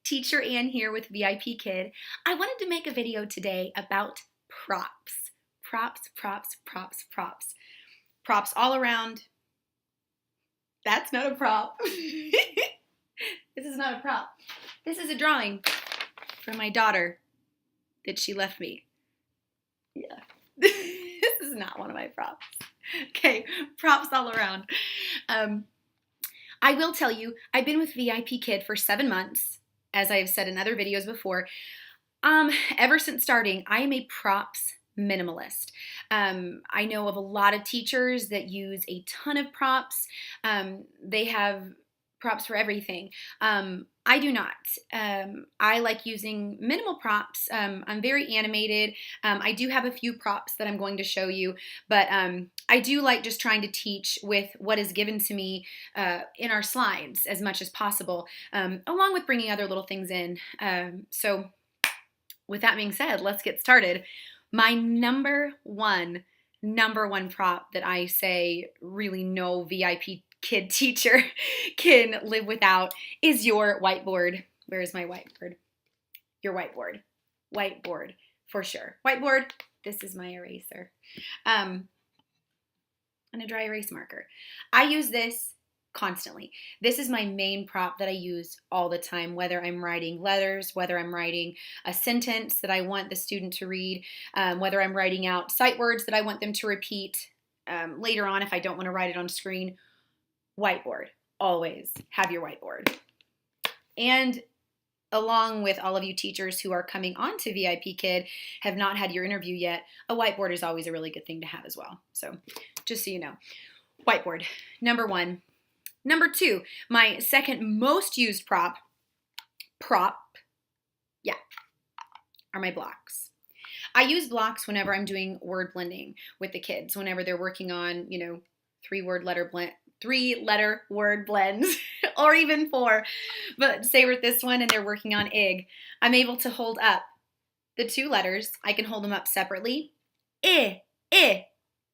Teacher Ann here with VIPkid. I wanted to make a video today about props. Props, props, props, props. Props all around. That's not a prop. This is not a prop. This is a drawing from my daughter that she left me. Yeah. This is not one of my props. Okay, props all around. I will tell you, I've been with VIPkid for 7 months, as I have said in other videos before. Ever since starting, I am a props minimalist. I know of a lot of teachers that use a ton of props. They have props for everything. I do not. I like using minimal props. I'm very animated. I do have a few props that I'm going to show you, but I do like just trying to teach with what is given to me in our slides as much as possible, along with bringing other little things in. So with that being said, let's get started. My number one prop that I say really no VIPkid teacher can live without is your whiteboard. Where is my whiteboard? Your whiteboard. Whiteboard, for sure. Whiteboard, this is my eraser. And a dry erase marker. I use this constantly. This is my main prop that I use all the time, whether I'm writing letters, whether I'm writing a sentence that I want the student to read, whether I'm writing out sight words that I want them to repeat later on if I don't want to write it on screen. Whiteboard. Always have your whiteboard. And along with all of you teachers who are coming on to VIPkid, have not had your interview yet, a whiteboard is always a really good thing to have as well. So just so you know. Whiteboard, number one. Number two, my second most used prop, are my blocks. I use blocks whenever I'm doing word blending with the kids, whenever they're working on, three-letter word blends, or even four. But say with this one and they're working on ig, I'm able to hold up the two letters. I can hold them up separately. I.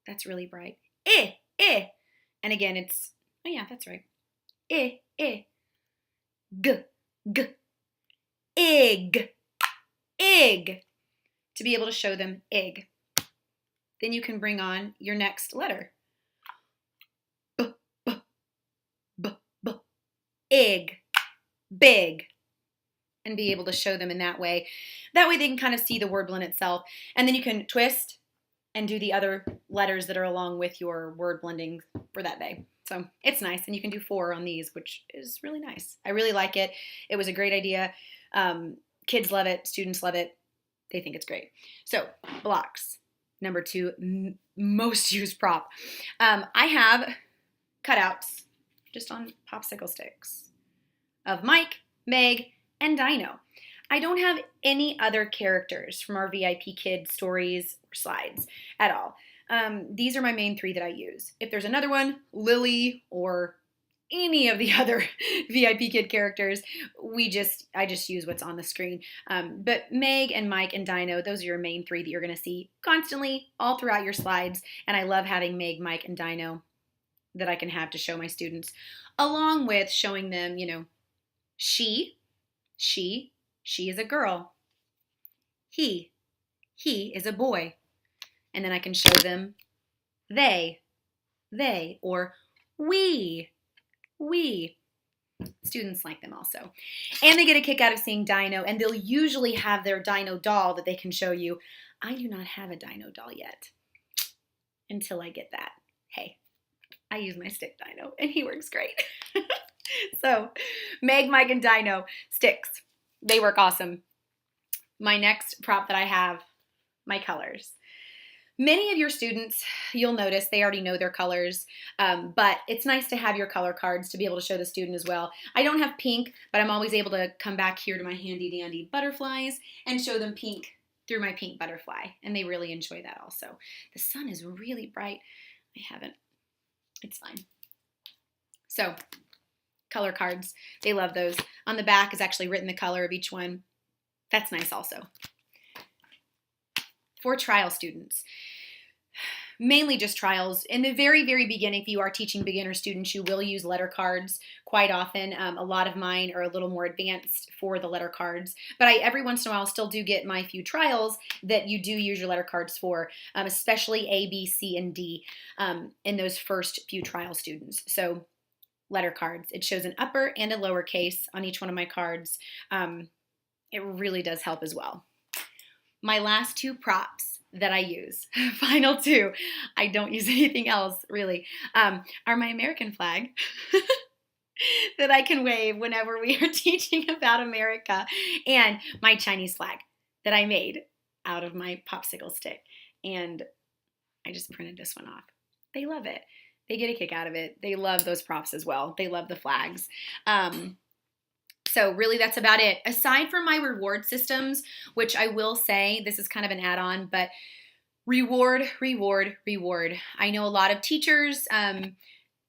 That's really bright. I. And again, it's, oh yeah, that's right. I. G. Ig. To be able to show them ig. Then you can bring on your next letter. Ig, big, and be able to show them in that way. That way they can kind of see the word blend itself, and then you can twist and do the other letters that are along with your word blending for that day. So it's nice, and you can do 4 on these, which is really nice. I really like it. It was a great idea. Kids love it. Students love it. They think it's great. So blocks, number 2, most used prop. I have cutouts just on popsicle sticks of Mike, Meg, and Dino. I don't have any other characters from our VIPkid stories or slides at all. These are my main 3 that I use. If there's another one, Lily or any of the other VIPkid characters, I just use what's on the screen. But Meg and Mike and Dino, those are your main 3 that you're going to see constantly all throughout your slides. And I love having Meg, Mike, and Dino that I can have to show my students, along with showing them, she is a girl. He is a boy. And then I can show them they, or we. Students like them also. And they get a kick out of seeing Dino, and they'll usually have their Dino doll that they can show you. I do not have a Dino doll yet. Until I get that. Hey, I use my stick Dino, and he works great. So, Meg, Mike, and Dino, sticks. They work awesome. My next prop that I have, my colors. Many of your students, you'll notice, they already know their colors, but it's nice to have your color cards to be able to show the student as well. I don't have pink, but I'm always able to come back here to my handy-dandy butterflies and show them pink through my pink butterfly, and they really enjoy that also. The sun is really bright. It's fine. So, color cards. They love those. On the back is actually written the color of each one. That's nice also. For trial students, mainly just trials. In the very, very beginning, if you are teaching beginner students, you will use letter cards quite often. A lot of mine are a little more advanced for the letter cards, but I every once in a while still do get my few trials that you do use your letter cards for, especially A, B, C, and D in those first few trial students. So letter cards. It shows an upper and a lowercase on each one of my cards. It really does help as well. My last two props that I use, final two, I don't use anything else really, are my American flag that I can wave whenever we are teaching about America, and my Chinese flag that I made out of my popsicle stick. And I just printed this one off. They love it. They get a kick out of it. They love those props as well. They love the flags. So really that's about it. Aside from my reward systems, which I will say, this is kind of an add-on, but reward, reward, reward. I know a lot of teachers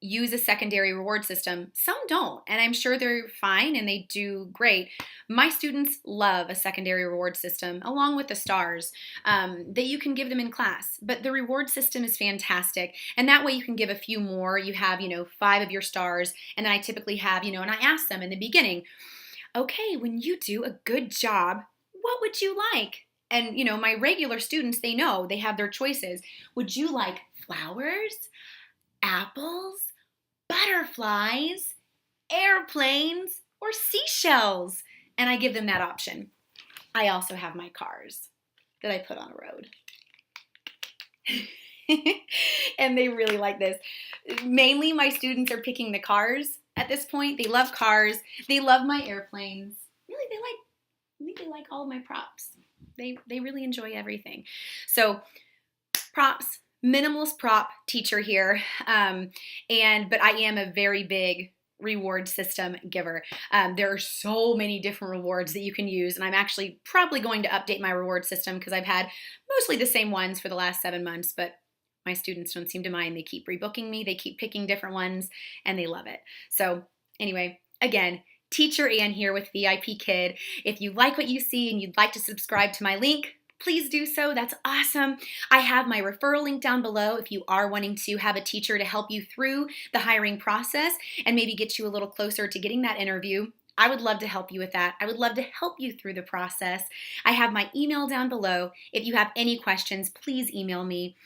use a secondary reward system. Some don't, and I'm sure they're fine and they do great. My students love a secondary reward system along with the stars that you can give them in class. But the reward system is fantastic, and that way you can give a few more. You have, 5 of your stars, and then I typically have, and I ask them in the beginning, okay, when you do a good job, what would you like? And, my regular students, they know, they have their choices. Would you like flowers, apples, butterflies, airplanes, or seashells? And I give them that option. I also have my cars that I put on a road. And they really like this. Mainly my students are picking the cars at this point. They love cars. They love my airplanes. Really, I think they like all of my props. They really enjoy everything. So props, minimalist prop teacher here. But I am a very big reward system giver. There are so many different rewards that you can use, and I'm actually probably going to update my reward system because I've had mostly the same ones for the last 7 months, but my students don't seem to mind. They keep rebooking me, they keep picking different ones, and they love it. So anyway, again, Teacher Ann here with VIPkid. If you like what you see and you'd like to subscribe to my link, please do so. That's awesome. I have my referral link down below if you are wanting to have a teacher to help you through the hiring process and maybe get you a little closer to getting that interview. I would love to help you with that. I would love to help you through the process. I have my email down below. If you have any questions, please email me.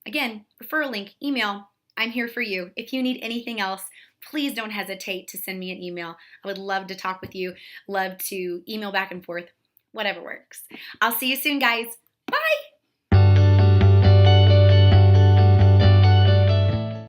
Again, referral link, email. I'm here for you. If you need anything else, please don't hesitate to send me an email. I would love to talk with you, love to email back and forth, whatever works. I'll see you soon, guys.